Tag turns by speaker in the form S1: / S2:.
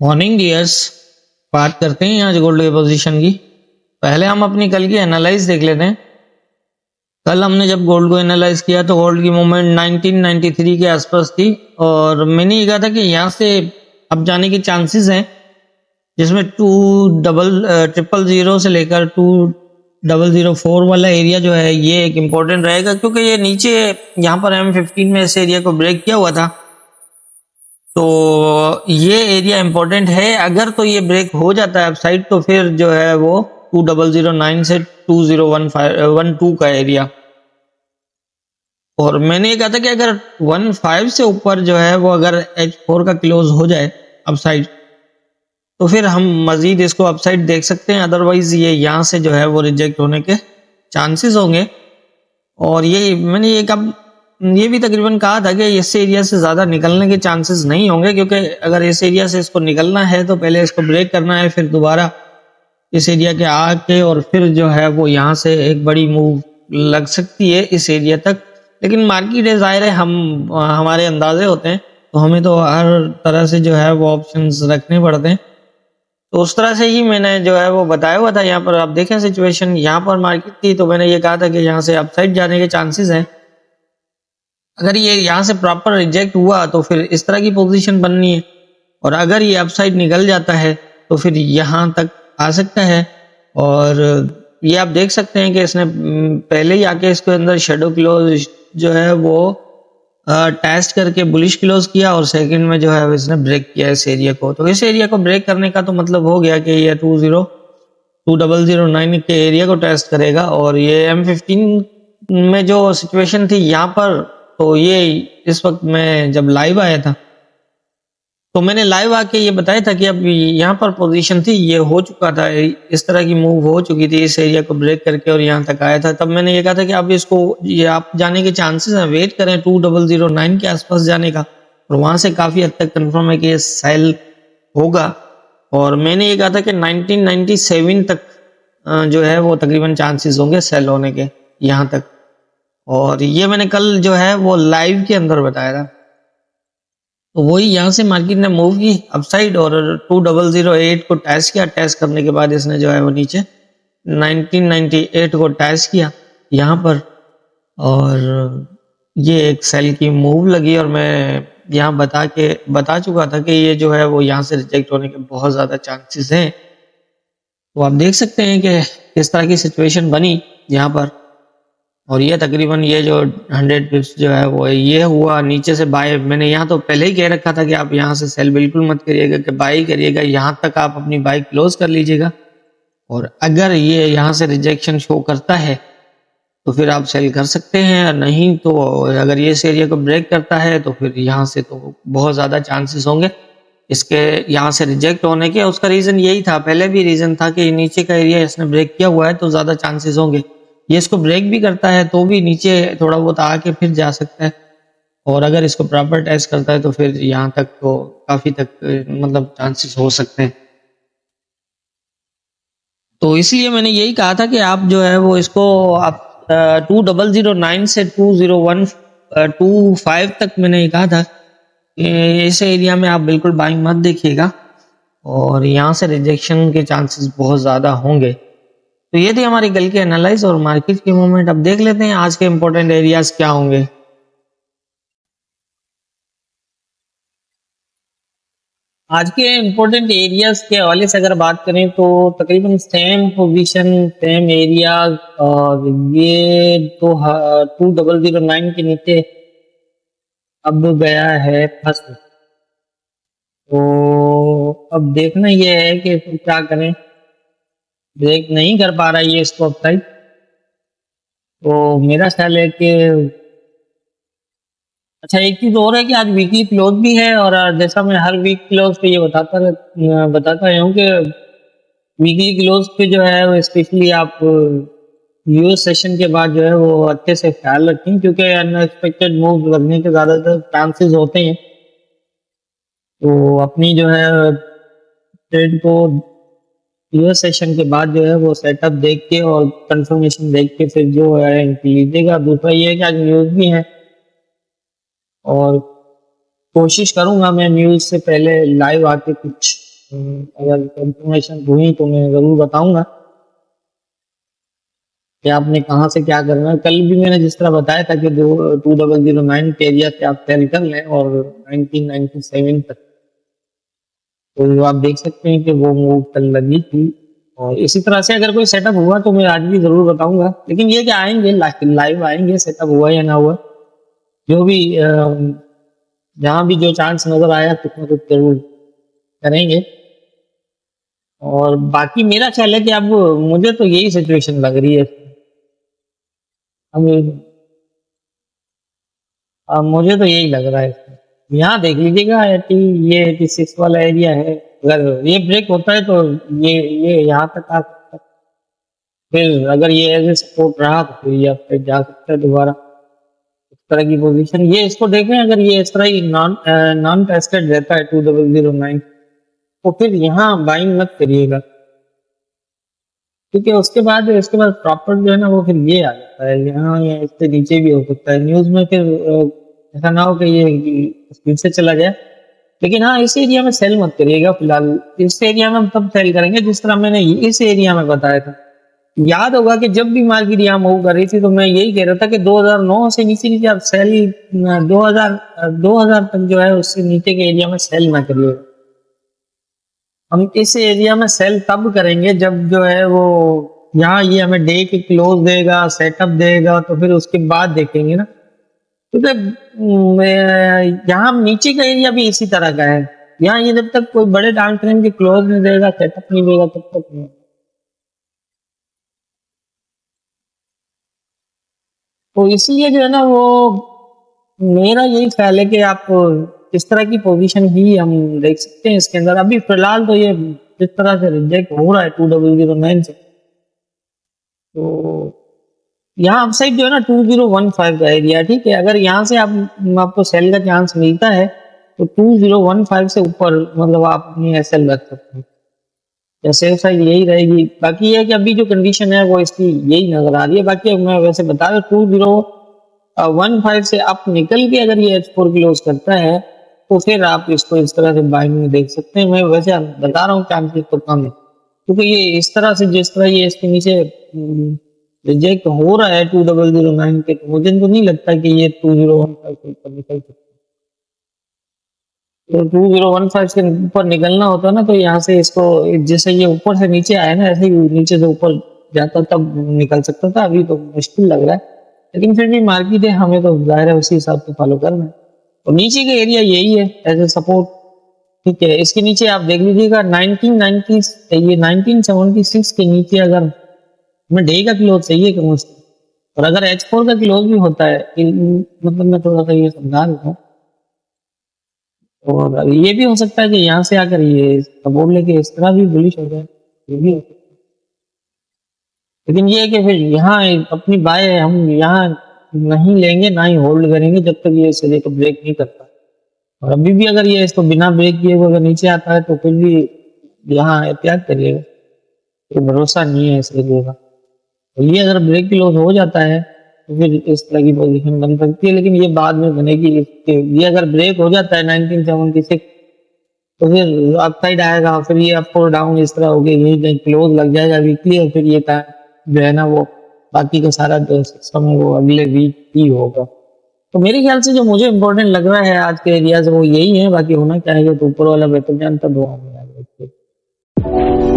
S1: Morning dears. बात करते हैं आज गोल्ड की पोजीशन की। पहले हम अपनी कल की एनालाइज देख लेते हैं। कल हमने जब गोल्ड को एनालाइज किया तो गोल्ड की मूवमेंट 1993 के आसपास थी और मैंने ये कहा था कि यहाँ से अब जाने के चांसेस हैं, जिसमें 2000 से लेकर 2004 वाला एरिया जो है ये एक इम्पोर्टेंट रहेगा, क्योंकि ये नीचे यहाँ पर M15 में इस एरिया को ब्रेक किया हुआ था। तो ये एरिया इंपॉर्टेंट है। अगर तो ये ब्रेक हो जाता है अपसाइड तो फिर जो है वो 2009 से 2015 का एरिया। और मैंने ये कहा था कि अगर 15 से ऊपर जो है वो अगर H4 का क्लोज हो जाए अपसाइड तो फिर हम मजीद इसको अपसाइड देख सकते हैं, अदरवाइज ये यहाँ से जो है वो रिजेक्ट होने के चांसेस होंगे। और ये मैंने ये भी तकरीबन कहा था कि इस एरिया से ज़्यादा निकलने के चांसेस नहीं होंगे, क्योंकि अगर इस एरिया से इसको निकलना है तो पहले इसको ब्रेक करना है, फिर दोबारा इस एरिया के आके और फिर जो है वो यहाँ से एक बड़ी मूव लग सकती है इस एरिया तक। लेकिन मार्केट है, ज़ाहिर है हमारे अंदाजे होते हैं, तो हमें तो हर तरह से जो है वो ऑप्शंस रखने पड़ते हैं। तो उस तरह से ही मैंने जो है वो बताया हुआ था। यहाँ पर आप देखें सिचुएशन, यहाँ पर मार्केट थी तो मैंने ये कहा था कि यहाँ से अपसाइड जाने के चांसेस हैं। अगर ये यहाँ से प्रॉपर रिजेक्ट हुआ तो फिर इस तरह की पोजीशन बननी है, और अगर ये अपसाइड निकल जाता है तो फिर यहाँ तक आ सकता है। और ये आप देख सकते हैं कि इसने पहले ही आके इसके अंदर शेडो क्लोज जो है वो टेस्ट करके बुलिश क्लोज किया, और सेकंड में जो है इसने ब्रेक किया इस एरिया को। तो इस एरिया को ब्रेक करने का तो मतलब हो गया कि ये 2009 के एरिया को टेस्ट करेगा। और ये M15 में जो सिचुएशन थी यहाँ पर, तो ये इस वक्त मैं जब लाइव आया था तो मैंने लाइव आके ये बताया था कि अब यहाँ पर पोजीशन थी, ये हो चुका था, इस तरह की मूव हो चुकी थी इस एरिया को ब्रेक करके और यहाँ तक आया था। तब मैंने ये कहा था कि अब इसको ये आप जाने के चांसेस हैं, वेट करें 2009 के आसपास जाने का, और वहां से काफी हद तक कंफर्म है कि ये सेल होगा। और मैंने ये कहा था कि 1997 तक जो है वो तकरीबन चांसेस होंगे सेल होने के यहाँ तक। और ये मैंने कल जो है वो लाइव के अंदर बताया था। तो वही यहाँ से मार्केट ने मूव की अपसाइड और 2008 को टेस्ट किया। टेस्ट करने के बाद इसने जो है वो नीचे 1998 को टेस्ट किया यहाँ पर, और ये एक सेल की मूव लगी। और मैं यहाँ बता चुका था कि ये जो है वो यहाँ से रिजेक्ट होने के बहुत ज़्यादा चांसेस हैं। तो आप देख सकते हैं कि किस तरह की सिचुएशन बनी यहाँ पर। और ये तकरीबन ये जो 100 पिप्स जो है वो ये हुआ नीचे से बाय। मैंने यहाँ तो पहले ही कह रखा था कि आप यहाँ से सेल बिल्कुल मत करिएगा, कि बाई करिएगा, यहाँ तक आप अपनी बाई क्लोज कर लीजिएगा। और अगर ये यहाँ से रिजेक्शन शो करता है तो फिर आप सेल कर सकते हैं, नहीं तो अगर ये इस एरिया को ब्रेक करता है तो फिर यहाँ से तो बहुत ज़्यादा चांसेस होंगे इसके यहाँ से रिजेक्ट होने के। उसका रीज़न यही था, पहले भी रीज़न था कि नीचे का एरिया इसने ब्रेक किया हुआ है तो ज़्यादा चांसेस होंगे। ये इसको ब्रेक भी करता है तो भी नीचे थोड़ा बहुत आके फिर जा सकता है, और अगर इसको प्रॉपर टेस्ट करता है तो फिर यहाँ तक तो काफ़ी तक मतलब चांसेस हो सकते हैं। तो इसलिए मैंने यही कहा था कि आप जो है वो इसको आप 2009 से 2025 तक मैंने ये कहा था कि इस एरिया में आप बिल्कुल बाइंग मत देखिएगा, और यहाँ से रिजेक्शन के चांसेस बहुत ज़्यादा होंगे। तो ये थी हमारी कल की एनालाइज और मार्केट के मूवमेंट। अब देख लेते हैं आज के इंपॉर्टेंट एरियाज क्या होंगे। आज के इंपॉर्टेंट एरियाज के हवाले से अगर बात करें तो तकरीबन सेम पोजीशन सेम एरियाज, और ये तो 2009 के नीचे अब गया है फंस। तो अब देखना ये है कि क्या करें, ब्रेक नहीं कर पा रहा है ये इसको अपसाइड। तो मेरा ख्याल है कि अच्छा, एक चीज और है कि आज वीकली क्लोज भी है, और जैसा मैं हर वीक क्लोज पे ये बताता रहा हूँ कि वीकली क्लोज पे जो है वो स्पेशली आप यूएस सेशन के बाद जो है वो अच्छे से ख्याल रखें, क्योंकि अनएक्सपेक्टेड मूव लगने के ज़्यादातर चांसेस होते हैं। तो अपनी जो है ट्रेड को यूएस सेशन के बाद जो है वो सेटअप देख के और कंफर्मेशन देख के फिर जो है लीजिएगा। दूसरा ये है कि आज न्यूज़ भी है, और कोशिश करूंगा मैं न्यूज़ से पहले लाइव आके कुछ अगर कंफर्मेशन हुई तो मैं ज़रूर बताऊँगा कि आपने कहाँ से क्या करना है। कल भी मैंने जिस तरह बताया था कि दो 2009 के एरिया से आप सेल कर लें और 1997 तक, तो आप देख सकते हैं कि वो मूव कल लगी थी। और इसी तरह से अगर कोई सेटअप हुआ तो मैं आज भी ज़रूर बताऊँगा। लेकिन ये कि आएँगे लाइव आएँगे, सेटअप हुआ या ना हुआ, जो भी जहाँ भी जो चांस नज़र आया कुछ ना कुछ ज़रूर करेंगे। और बाकी मेरा ख्याल है कि अब मुझे तो यही सिचुएशन लग रही है। अब मुझे तो यही लग रहा है इसमें। यहाँ देख लीजिएगा 80 ये 86 वाला एरिया है। अगर ये ब्रेक होता है तो ये यहाँ तक आ सकता है। फिर अगर ये एज ए सपोर्ट रहा तो फिर ये अब तक जा सकता है दोबारा। इस तरह की पोजीशन ये इसको देखें, अगर ये इस तरह ही नॉन टेस्टेड रहता है 2009 तो फिर यहाँ बाइंग मत करिएगा, क्योंकि उसके बाद प्रॉपर जो है ना वो फिर ये आ जाता है यहाँ या इससे नीचे भी हो सकता है न्यूज में। फिर ऐसा ना हो कि ये स्पीड से चला जाए। लेकिन हाँ, इस एरिया में सेल मत करिएगा फिलहाल। इस एरिया में हम तब सेल करेंगे जिस तरह मैंने इस एरिया में बताया था। याद होगा कि जब भी मार्केट यहाँ मूव कर रही थी तो मैं यही कह रहा था कि 2009 से नीचे नीचे आप सेल 2000 तक जो है उससे नीचे के एरिया में सेल ना करिएगा। हम इस एरिया में सेल तब करेंगे जब जो है वो यहाँ ये हमें डे के क्लोज देगा, सेटअप देगा, तो फिर उसके बाद देखेंगे ना। क्योंकि यहाँ नीचे का एरिया भी इसी तरह का है। यहाँ ये जब तक कोई बड़े टाइम फ्रेम के क्लोज नहीं देगा, सेटअप नहीं देगा, तब तक नहीं। तो इसलिए जो है ना वो मेरा यही ख्याल है कि आप इस तरह की पोजीशन ही हम देख सकते हैं इसके अंदर। अभी फिलहाल तो ये जिस तरह से रिजेक्ट हो रहा है 2009 से, तो यहाँ अपसाइड जो है ना 2015 का एरिया, ठीक है। अगर यहाँ से आपको सेल का चांस मिलता है तो 2015 से ऊपर मतलब आप अपनी एसएल रख सकते हैं, या सेफ साइड यही रहेगी। बाकी ये है कि अभी जो कंडीशन है वो इसकी यही नजर आ रही है। बाकी मैं वैसे बता रहा 2015 से अप निकल के अगर ये H4 क्लोज करता है तो फिर आप इसको इस तरह से बाइंग में देख सकते हैं। मैं वैसे बता रहा हूँ चांसेस तो कम है, क्योंकि ये इस तरह से जिस तरह ये इसके नीचे रिजेक्ट हो रहा है 2009 के, तो मुझे तो नहीं लगता कि ये 2015 से ऊपर निकल सकता। तो 2015 के ऊपर निकलना होता ना तो यहाँ से इसको जैसे ये ऊपर से नीचे आया ना, ऐसे ही नीचे से ऊपर जाता तब निकल सकता था। अभी तो मुश्किल लग रहा है, लेकिन फिर भी मार्केट है, हमें तो जाहिर है उसी हिसाब से फॉलो करना है। और नीचे का एरिया यही है एज ए सपोर्ट, ठीक है। इसके नीचे आप देख लीजिएगा 1990 ये 1976 के नीचे अगर हमें डे का क्लोज चाहिए कम से कम, और अगर H4 का क्लोज भी होता है मतलब मैं थोड़ा सा ये समझा देता हूँ। और ये भी हो सकता है कि यहाँ से आकर ये सपोर्ट लेके इस तरह भी बुलिश हो जाए, ये भी हो सकता है। लेकिन ये है कि फिर यहाँ अपनी बाय हम यहाँ नहीं लेंगे, ना ही होल्ड करेंगे जब तक ये इस को ब्रेक नहीं करता। और अभी भी अगर ये इसको बिना ब्रेक किए हुए अगर नीचे आता है तो फिर भी यहाँ एहतियात करिएगा, तो भरोसा नहीं है इस एरिया का। तो ये अगर ब्रेक क्लोज हो जाता है तो फिर इस तरह की पोजीशन बन सकती है, लेकिन ये बाद में बनेगी। ये अगर ब्रेक हो जाता है 1976 तो फिर अपसाइड आएगा, फिर ये अप और डाउन इस तरह होगी, यही कहीं क्लोज लग जाएगा वीकली, और फिर ये जो है ना वो बाकी का सारा जो सिस्टम है वो अगले वीक ही होगा। तो मेरे ख्याल से जो मुझे इम्पोर्टेंट लग रहा है आज के एरिया से वो यही है। बाकी होना क्या है तो ऊपर वाला बेहतर जानता, दुआ में याद रखिए।